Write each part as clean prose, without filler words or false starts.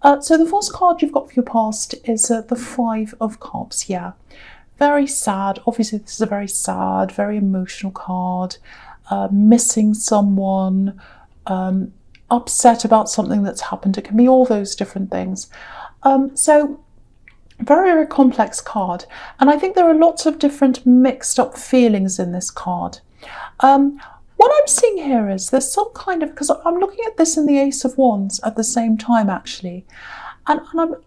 So the first card you've got for your past is the Five of Cups. Yeah, very sad. Obviously, this is a very sad, very emotional card. Missing someone, upset about something that's happened. It can be all those different things. So very, very complex card. And I think there are lots of different mixed up feelings in this card. What I'm seeing here is there's some kind of, because I'm looking at this in the Ace of Wands at the same time actually, and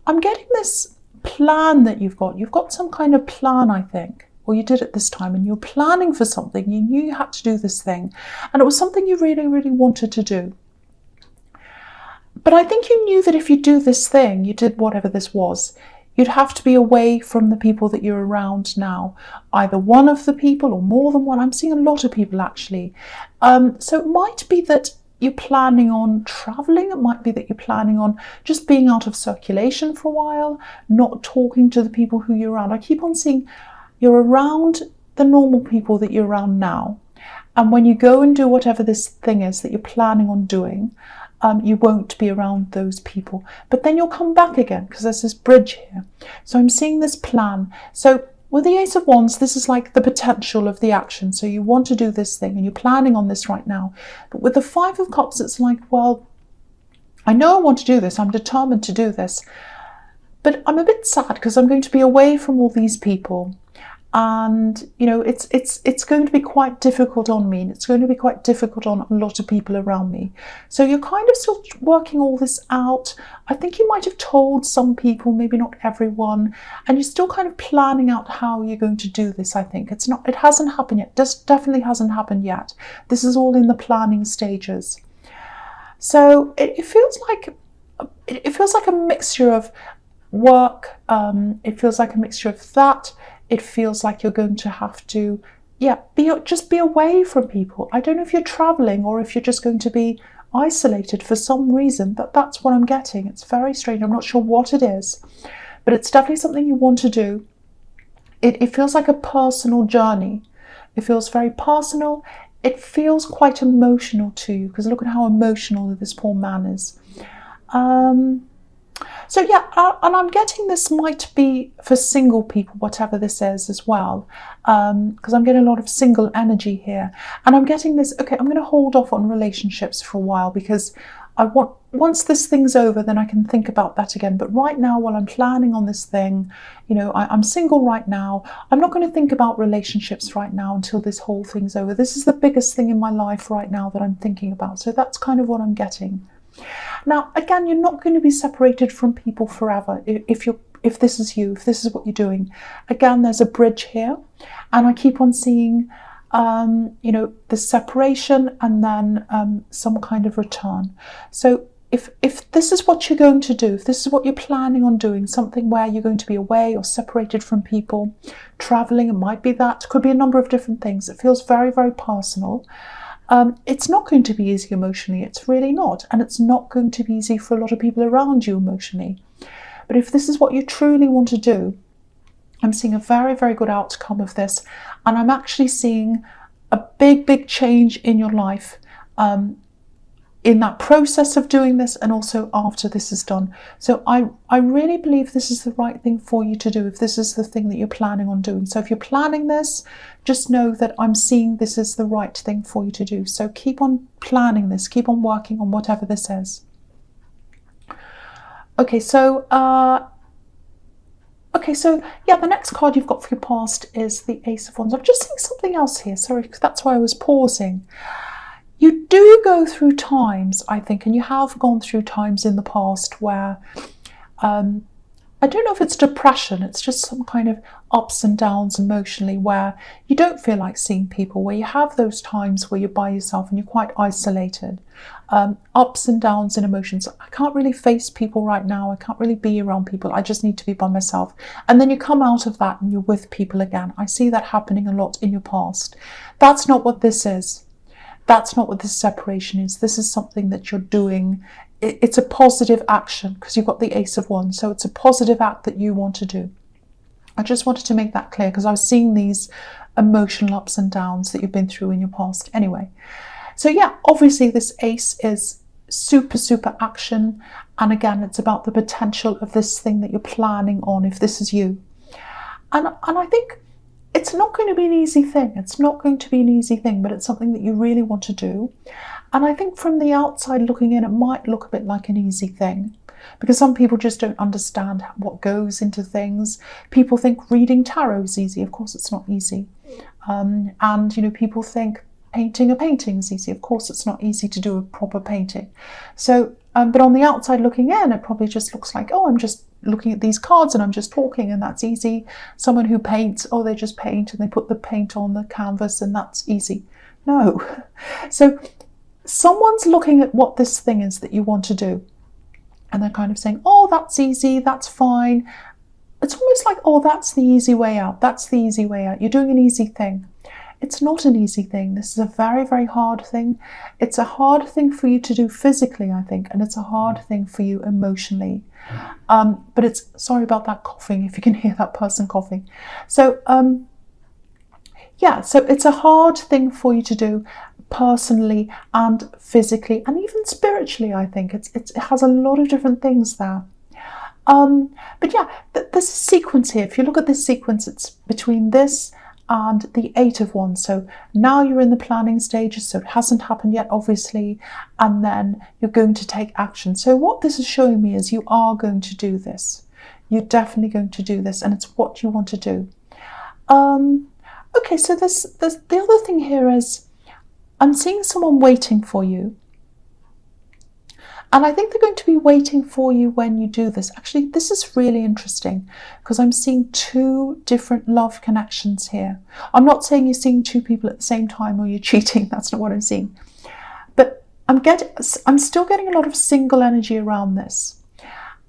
I'm getting this plan that you've got some kind of plan, I think, or you did it this time, and you're planning for something. You knew you had to do this thing, and it was something you really, really wanted to do. But I think you knew that if you do this thing, you did whatever this was, you'd have to be away from the people that you're around now. Either one of the people or more than one. I'm seeing a lot of people actually. So it might be that you're planning on traveling. It might be that you're planning on just being out of circulation for a while, not talking to the people who you're around. I keep on seeing you're around the normal people that you're around now. And when you go and do whatever this thing is that you're planning on doing, you won't be around those people, but then you'll come back again because there's this bridge here. So I'm seeing this plan. So with the Ace of Wands, this is like the potential of the action. So you want to do this thing and you're planning on this right now. But with the Five of Cups, it's like, well, I know I want to do this. I'm determined to do this. But I'm a bit sad because I'm going to be away from all these people. And, you know, it's going to be quite difficult on me, and it's going to be quite difficult on a lot of people around me. So you're kind of still working all this out. I think you might have told some people, maybe not everyone, and you're still kind of planning out how you're going to do this, I think. It hasn't happened yet. Definitely hasn't happened yet. This is all in the planning stages. So it feels like a mixture of work. It feels like a mixture of that. It feels like you're going to have to, just be away from people. I don't know if you're traveling or if you're just going to be isolated for some reason, but that's what I'm getting. It's very strange. I'm not sure what it is, but it's definitely something you want to do. It feels like a personal journey. It feels very personal. It feels quite emotional to you, because look at how emotional this poor man is. So yeah, and I'm getting this might be for single people, whatever this is as well, because I'm getting a lot of single energy here. And I'm getting this, okay, I'm going to hold off on relationships for a while because once this thing's over, then I can think about that again. But right now, while I'm planning on this thing, you know, I'm single right now. I'm not going to think about relationships right now until this whole thing's over. This is the biggest thing in my life right now that I'm thinking about. So that's kind of what I'm getting. Now, again, you're not going to be separated from people forever if this is you, if this is what you're doing. Again, there's a bridge here, and I keep on seeing, you know, the separation and then some kind of return. So if this is what you're going to do, if this is what you're planning on doing, something where you're going to be away or separated from people, traveling, it might be that, it could be a number of different things. It feels very, very personal. It's not going to be easy emotionally. It's really not. And it's not going to be easy for a lot of people around you emotionally. But if this is what you truly want to do, I'm seeing a very, very good outcome of this. And I'm actually seeing a big, big change in your life in that process of doing this, and also after this is done. So I really believe this is the right thing for you to do if this is the thing that you're planning on doing. So if you're planning this, just know that I'm seeing this is the right thing for you to do. So keep on planning this, keep on working on whatever this is. Okay, so yeah, the next card you've got for your past is the Ace of Wands. I'm just seeing something else here, sorry, because that's why I was pausing. You do go through times, I think, and you have gone through times in the past where, I don't know if it's depression, it's just some kind of ups and downs emotionally where you don't feel like seeing people, where you have those times where you're by yourself and you're quite isolated. Ups and downs in emotions. I can't really face people right now. I can't really be around people. I just need to be by myself. And then you come out of that and you're with people again. I see that happening a lot in your past. That's not what this is. That's not what this separation is. This is something that you're doing. It's a positive action because you've got the Ace of Wands. So it's a positive act that you want to do. I just wanted to make that clear because I was seeing these emotional ups and downs that you've been through in your past. Anyway, so yeah, obviously this ace is super, super action. And again, it's about the potential of this thing that you're planning on, if this is you. And I think it's not going to be an easy thing. It's not going to be an easy thing, but it's something that you really want to do. And I think from the outside looking in, it might look a bit like an easy thing, because some people just don't understand what goes into things. People think reading tarot is easy. Of course, it's not easy. And, you know, people think painting a painting is easy. Of course, it's not easy to do a proper painting. So, but on the outside looking in, it probably just looks like, oh, I'm just looking at these cards and I'm just talking and that's easy. Someone who paints, oh, they just paint and they put the paint on the canvas and that's easy. No. So someone's looking at what this thing is that you want to do. And they're kind of saying, oh, that's easy, that's fine. It's almost like, oh, that's the easy way out. That's the easy way out. You're doing an easy thing. It's not an easy thing. This is a very, very hard thing. It's a hard thing for you to do physically, I think, and it's a hard thing for you emotionally. But it's, sorry about that coughing, if you can hear that person coughing. So, yeah, so it's a hard thing for you to do personally and physically and even spiritually, I think. It has a lot of different things there. But yeah, there's a sequence here. If you look at this sequence, it's between this and the Eight of Wands. So now you're in the planning stages, so it hasn't happened yet, obviously, and then you're going to take action. So what this is showing me is you are going to do this. You're definitely going to do this, and it's what you want to do. Okay, so there's the other thing here is I'm seeing someone waiting for you. And I think they're going to be waiting for you when you do this. Actually, this is really interesting because I'm seeing two different love connections here. I'm not saying you're seeing two people at the same time or you're cheating. That's not what I'm seeing. But I'm still getting a lot of single energy around this.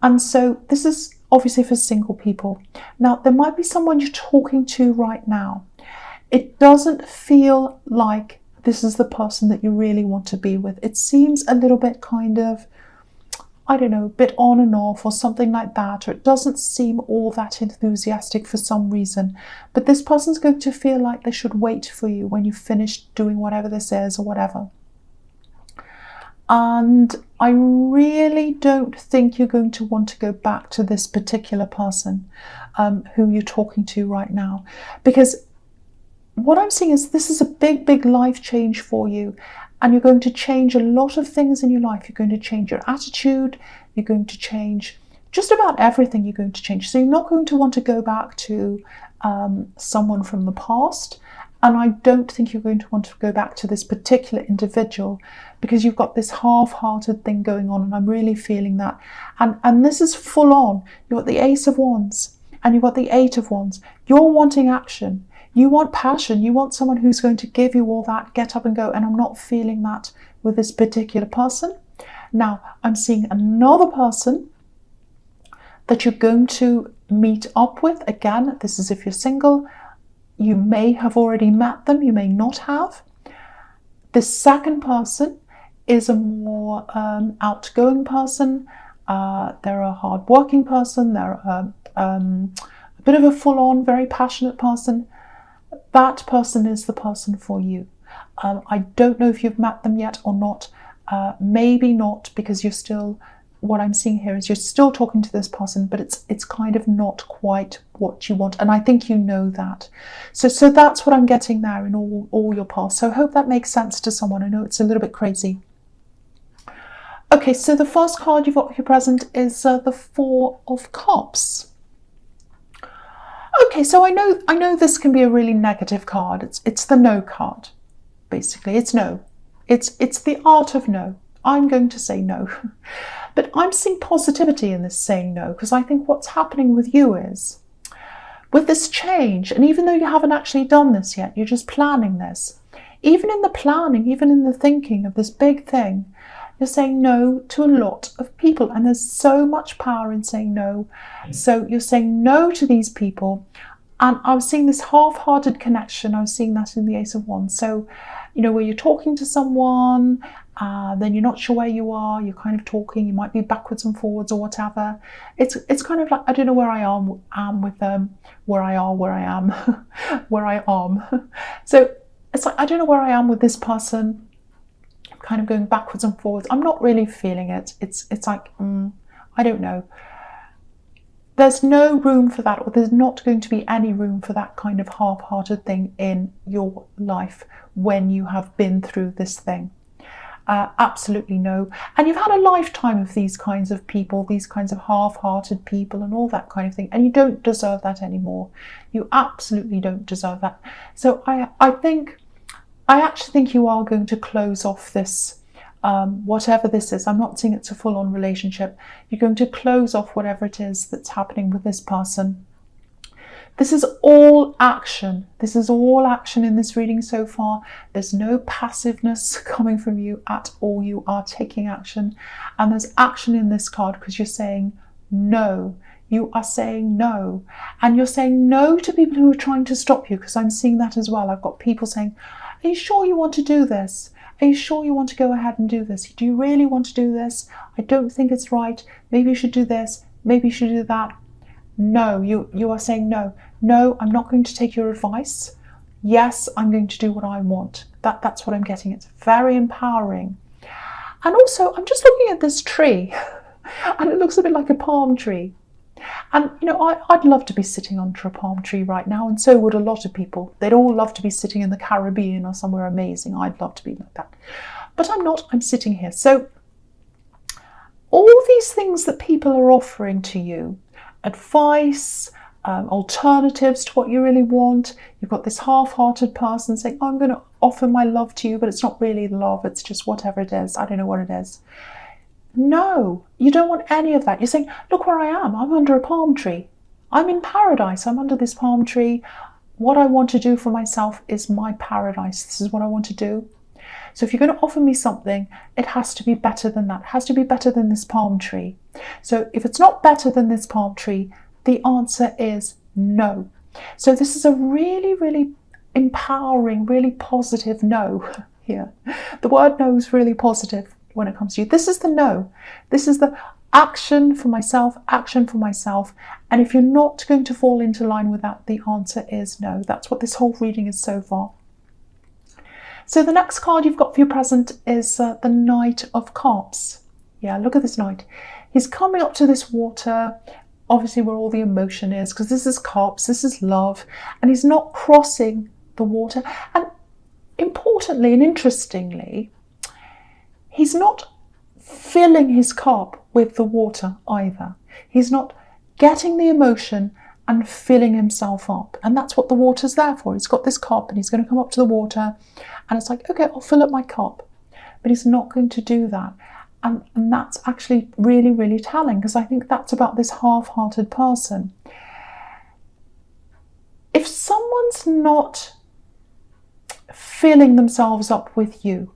And so this is obviously for single people. Now, there might be someone you're talking to right now. It doesn't feel like this is the person that you really want to be with. It seems a little bit kind of, I don't know, a bit on and off or something like that, or it doesn't seem all that enthusiastic for some reason. But this person's going to feel like they should wait for you when you've finished doing whatever this is or whatever. And I really don't think you're going to want to go back to this particular person who you're talking to right now, because what I'm seeing is this is a big, big life change for you, and you're going to change a lot of things in your life. You're going to change your attitude. You're going to change just about everything. You're going to change. So you're not going to want to go back to someone from the past. And I don't think you're going to want to go back to this particular individual because you've got this half-hearted thing going on, and I'm really feeling that. And this is full on. You've got the Ace of Wands and you've got the Eight of Wands. You're wanting action. You want passion. You want someone who's going to give you all that, get up and go. And I'm not feeling that with this particular person. Now, I'm seeing another person that you're going to meet up with. Again, this is if you're single. You may have already met them. You may not have. The second person is a more outgoing person. They're a hardworking person. They're a bit of a full-on, very passionate person. That person is the person for you. I don't know if you've met them yet or not. Maybe not, because you're still, what I'm seeing here is you're still talking to this person, but it's kind of not quite what you want. And I think you know that. So that's what I'm getting there in all your past. So I hope that makes sense to someone. I know it's a little bit crazy. Okay, so the first card you've got here present is the Four of Cups. Okay, so I know this can be a really negative card. It's the no card, basically. It's no. It's the art of no. I'm going to say no. But I'm seeing positivity in this saying no, because I think what's happening with you is, with this change, and even though you haven't actually done this yet, you're just planning this. Even in the planning, even in the thinking of this big thing, you're saying no to a lot of people, and there's so much power in saying no. So you're saying no to these people, and I was seeing this half-hearted connection. I was seeing that in the Ace of Wands. So, you know, where you're talking to someone, then you're not sure where you are, you're kind of talking, you might be backwards and forwards or whatever. It's kind of like, I don't know where I am with them, where I am. So it's like, I don't know where I am with this person. kind of going backwards and forwards. I'm not really feeling it. It's like, I don't know. There's no room for that, or there's not going to be any room for that kind of half-hearted thing in your life when you have been through this thing. Absolutely no. And you've had a lifetime of these kinds of people, these kinds of half-hearted people and all that kind of thing, and you don't deserve that anymore. You absolutely don't deserve that. So I actually think you are going to close off this, whatever this is. I'm not saying it's a full-on relationship. You're going to close off whatever it is that's happening with this person. This is all action. This is all action in this reading so far. There's no passiveness coming from you at all. You are taking action. And there's action in this card because you're saying no. You are saying no. And you're saying no to people who are trying to stop you, because I'm seeing that as well. I've got people saying, are you sure you want to do this? Are you sure you want to go ahead and do this? Do you really want to do this? I don't think it's right. Maybe you should do this. Maybe you should do that. No, you are saying no. No, I'm not going to take your advice. Yes, I'm going to do what I want. That's what I'm getting. It's very empowering. And also, I'm just looking at this tree, and it looks a bit like a palm tree. And, you know, I'd love to be sitting under a palm tree right now, and so would a lot of people. They'd all love to be sitting in the Caribbean or somewhere amazing. I'd love to be like that. But I'm not. I'm sitting here. So all these things that people are offering to you, advice, alternatives to what you really want. You've got this half-hearted person saying, I'm going to offer my love to you, but it's not really love. It's just whatever it is. I don't know what it is. No, you don't want any of that. You're saying, look where I am. I'm under a palm tree. I'm in paradise. I'm under this palm tree. What I want to do for myself is my paradise. This is what I want to do. So if you're going to offer me something, it has to be better than that. It has to be better than this palm tree. So if it's not better than this palm tree, the answer is no. So this is a really, really empowering, really positive no here. The word no is really positive when it comes to you. This is the no. This is the action for myself, action for myself. And if you're not going to fall into line with that, the answer is no. That's what this whole reading is so far. So the next card you've got for your present is the Knight of Cups. Yeah, look at this knight. He's coming up to this water, obviously where all the emotion is, because this is cups, this is love, and he's not crossing the water. And importantly and interestingly, he's not filling his cup with the water either. He's not getting the emotion and filling himself up. And that's what the water's there for. He's got this cup and he's going to come up to the water and it's like, okay, I'll fill up my cup. But he's not going to do that. And that's actually really, really telling, because I think that's about this half-hearted person. If someone's not filling themselves up with you,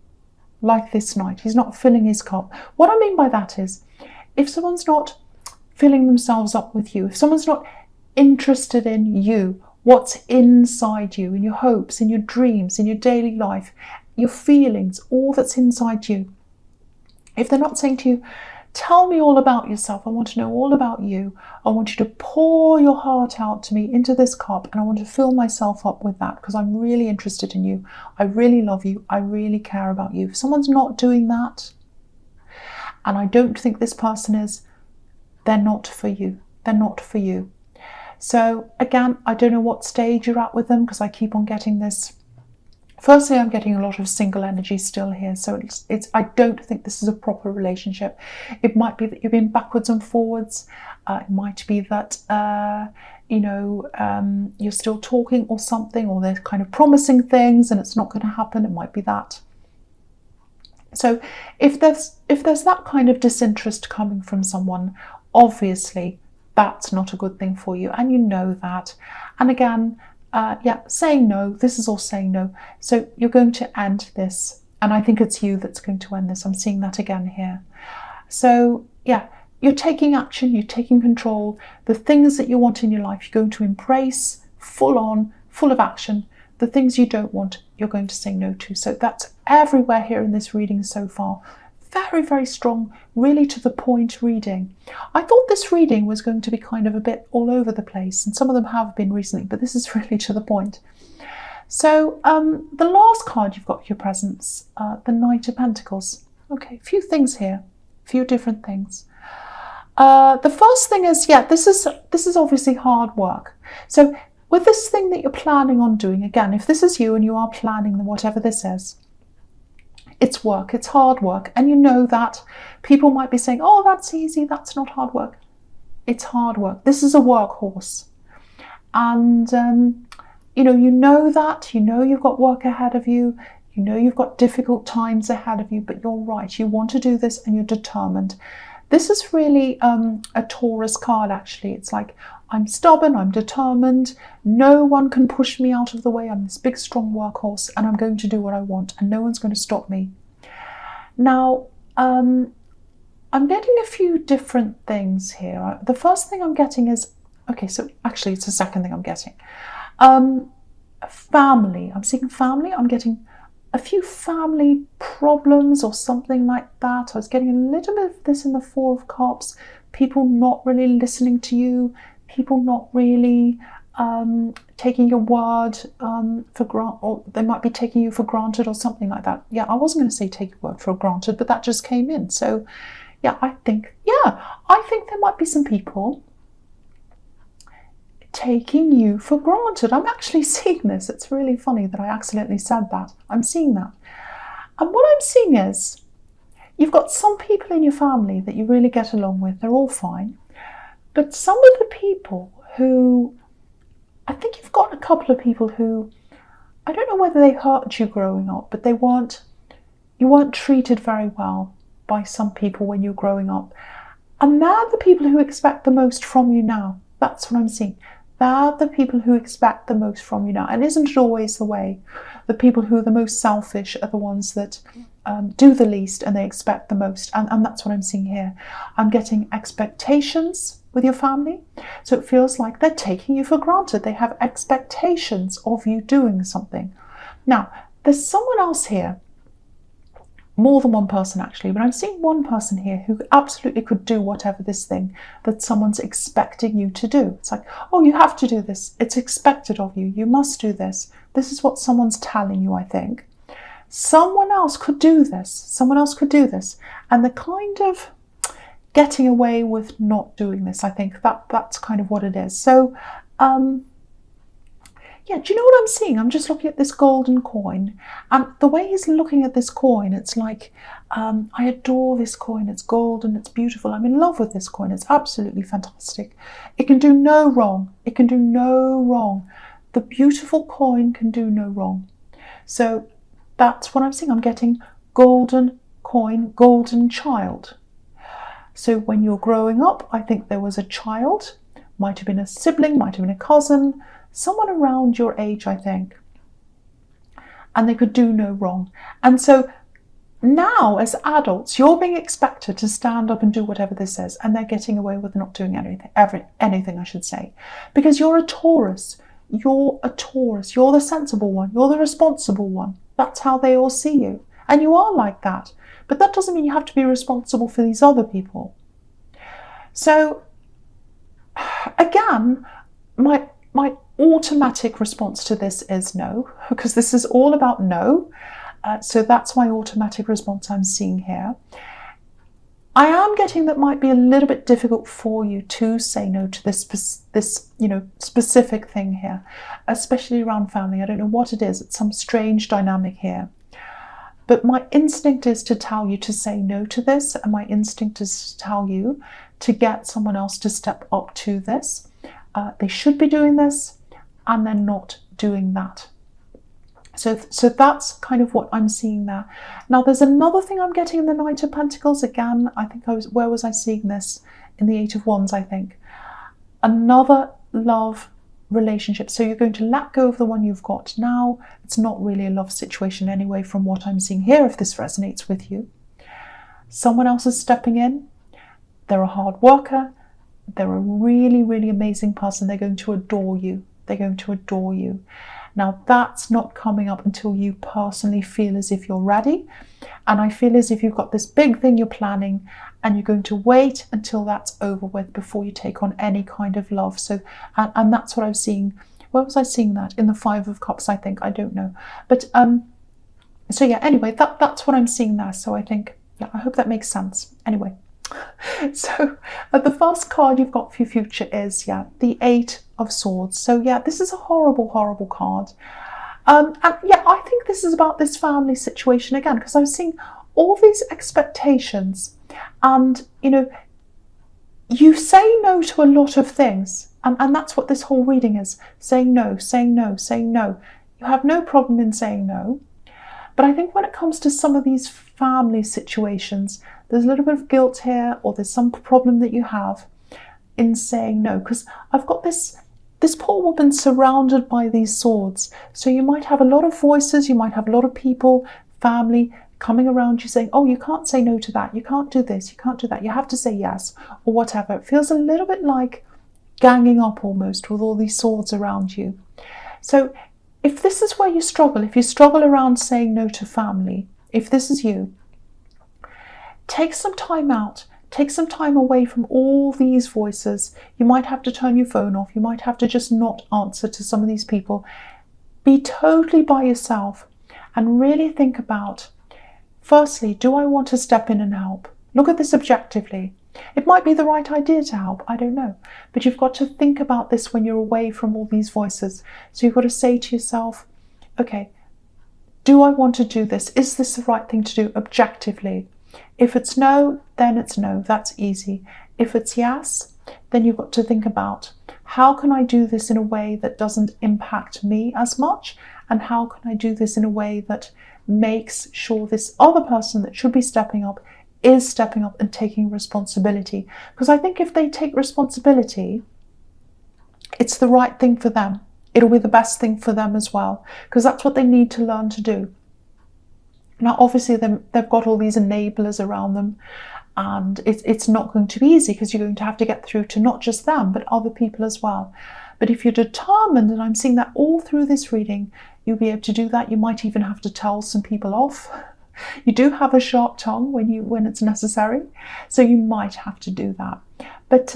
like this knight, he's not filling his cup. What I mean by that is, if someone's not filling themselves up with you, if someone's not interested in you, what's inside you, in your hopes, in your dreams, in your daily life, your feelings, all that's inside you, if they're not saying to you, tell me all about yourself, I want to know all about you, I want you to pour your heart out to me into this cup, and I want to fill myself up with that because I'm really interested in you, I really love you, I really care about you. If someone's not doing that, and I don't think this person is, they're not for you. They're not for you. So again, I don't know what stage you're at with them, because I keep on getting this. Firstly, I'm getting a lot of single energy still here. So it's I don't think this is a proper relationship. It might be that you've been backwards and forwards. It might be that, you're still talking or something, or they're kind of promising things and it's not going to happen. It might be that. So if there's that kind of disinterest coming from someone, obviously that's not a good thing for you, and you know that. And again, saying no, this is all saying no. So you're going to end this, and I think it's you that's going to end this. I'm seeing that again here. So yeah, you're taking action, you're taking control. The things that you want in your life, you're going to embrace full on, full of action. The things you don't want, you're going to say no to. So that's everywhere here in this reading so far. Very, very strong, really to the point reading. I thought this reading was going to be kind of a bit all over the place, and some of them have been recently, but this is really to the point. So the last card you've got for your presents, the Knight of Pentacles. Okay, a few things here, a few different things. The first thing is, yeah, this is obviously hard work. So with this thing that you're planning on doing, again, if this is you and you are planning whatever this is, it's work, it's hard work. And you know that people might be saying, oh, that's easy, that's not hard work. It's hard work. This is a workhorse. And, you know that, you know you've got work ahead of you, you know you've got difficult times ahead of you, but you're right, you want to do this and you're determined. This is really a Taurus card, actually. It's like, I'm stubborn, I'm determined, no one can push me out of the way, I'm this big strong workhorse and I'm going to do what I want and no one's going to stop me. Now, I'm getting a few different things here. The first thing I'm getting is, okay, so actually it's the second thing I'm getting. Family, I'm seeing family, I'm getting a few family problems or something like that. I was getting a little bit of this in the Four of Cups, people not really listening to you, people not really taking your word for granted, or they might be taking you for granted or something like that. Yeah, I wasn't going to say take your word for granted, but that just came in. So yeah, I think there might be some people taking you for granted. I'm actually seeing this. It's really funny that I accidentally said that. I'm seeing that. And what I'm seeing is you've got some people in your family that you really get along with. They're all fine. But some of the people who, I think you've got a couple of people who, I don't know whether they hurt you growing up, but you weren't treated very well by some people when you're growing up. And they're the people who expect the most from you now. That's what I'm seeing. They're the people who expect the most from you now. And isn't it always the way? The people who are the most selfish are the ones that do the least and they expect the most. And that's what I'm seeing here. I'm getting expectations with your family. So it feels like they're taking you for granted. They have expectations of you doing something. Now, there's someone else here, more than one person actually, but I'm seeing one person here who absolutely could do whatever this thing that someone's expecting you to do. It's like, oh, you have to do this. It's expected of you. You must do this. This is what someone's telling you, I think. Someone else could do this. Someone else could do this. And they're kind of getting away with not doing this. I think that's kind of what it is. So, yeah, do you know what I'm seeing? I'm just looking at this golden coin. And the way he's looking at this coin, it's like, I adore this coin. It's golden, it's beautiful. I'm in love with this coin. It's absolutely fantastic. It can do no wrong. It can do no wrong. The beautiful coin can do no wrong. So that's what I'm seeing. I'm getting golden coin, golden child. So when you're growing up, I think there was a child, might have been a sibling, might have been a cousin, someone around your age, I think, and they could do no wrong. And so now as adults, you're being expected to stand up and do whatever this is, and they're getting away with not doing anything, I should say, because you're a Taurus. You're a Taurus. You're the sensible one. You're the responsible one. That's how they all see you. And you are like that. But that doesn't mean you have to be responsible for these other people. So again, my automatic response to this is no, because this is all about no. So that's my automatic response I'm seeing here. I am getting that might be a little bit difficult for you to say no to this specific thing here, especially around family. I don't know what it is. It's some strange dynamic here. But my instinct is to tell you to say no to this, and my instinct is to tell you to get someone else to step up to this. They should be doing this, and they're not doing that. So that's kind of what I'm seeing there. Now, there's another thing I'm getting in the Knight of Pentacles. Again, I think where was I seeing this? In the Eight of Wands, I think. Another love relationship. So you're going to let go of the one you've got now. It's not really a love situation anyway, from what I'm seeing here, if this resonates with you. Someone else is stepping in. They're a hard worker. They're a really, really amazing person. They're going to adore you. They're going to adore you. Now, that's not coming up until you personally feel as if you're ready. And I feel as if you've got this big thing you're planning, and you're going to wait until that's over with before you take on any kind of love. So, and that's what I'm seeing Where was I seeing that? In the Five of Cups, I think. I don't know. But so yeah, anyway, that's what I'm seeing there. So I think, yeah, I hope that makes sense. Anyway, so the first card you've got for your future is, yeah, the Eight of Swords. So yeah, this is a horrible, horrible card. And yeah, I think this is about this family situation again, because I was seeing all these expectations, and you know, you say no to a lot of things, and that's what this whole reading is: saying no, saying no, saying no. You have no problem in saying no, but I think when it comes to some of these family situations, there's a little bit of guilt here, or there's some problem that you have in saying no, because I've got this poor woman surrounded by these swords. So you might have a lot of voices, you might have a lot of people, family, coming around you saying, oh, you can't say no to that, you can't do this, you can't do that, you have to say yes, or whatever. It feels a little bit like ganging up almost with all these swords around you. So if this is where you struggle, if you struggle around saying no to family, if this is you, take some time out. Take some time away from all these voices. You might have to turn your phone off. You might have to just not answer to some of these people. Be totally by yourself and really think about, firstly, do I want to step in and help? Look at this objectively. It might be the right idea to help, I don't know. But you've got to think about this when you're away from all these voices. So you've got to say to yourself, okay, do I want to do this? Is this the right thing to do objectively? If it's no, then it's no. That's easy. If it's yes, then you've got to think about, how can I do this in a way that doesn't impact me as much? And how can I do this in a way that makes sure this other person that should be stepping up is stepping up and taking responsibility? Because I think if they take responsibility, it's the right thing for them. It'll be the best thing for them as well, because that's what they need to learn to do. Now, obviously, they've got all these enablers around them, and it's not going to be easy, because you're going to have to get through to not just them, but other people as well. But if you're determined, and I'm seeing that all through this reading, you'll be able to do that. You might even have to tell some people off. You do have a sharp tongue when it's necessary, so you might have to do that. But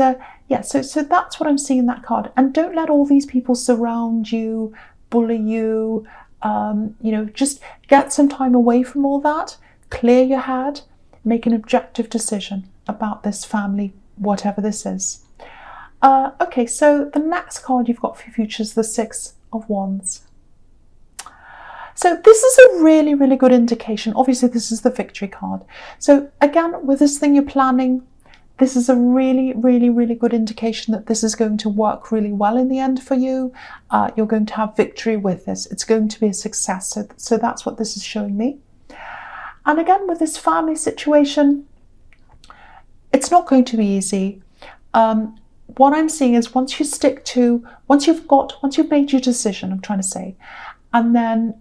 yeah, so that's what I'm seeing in that card. And don't let all these people surround you, bully you. You know, just get some time away from all that, clear your head, make an objective decision about this family, whatever this is. Okay, so the next card you've got for your future is the Six of Wands. So this is a really, really good indication. Obviously, this is the victory card. So again, with this thing you're planning, this is a really, really, really good indication that this is going to work really well in the end for you. You're going to have victory with this. It's going to be a success. So that's what this is showing me. And again, with this family situation, it's not going to be easy. What I'm seeing is once you've made your decision, I'm trying to say, and then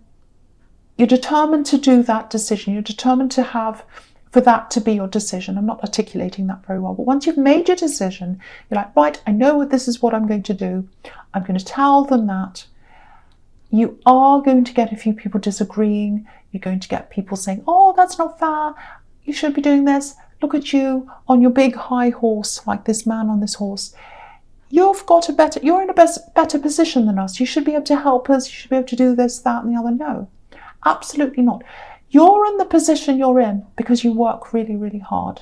you're determined to do that decision, you're determined for that to be your decision. I'm not articulating that very well, but once you've made your decision, you're like, right, I know this is what I'm going to do. I'm going to tell them that. You are going to get a few people disagreeing. You're going to get people saying, oh, that's not fair. You should be doing this. Look at you on your big high horse, like this man on this horse. You're in a better position than us. You should be able to help us. You should be able to do this, that, and the other. No, absolutely not. You're in the position you're in because you work really, really hard.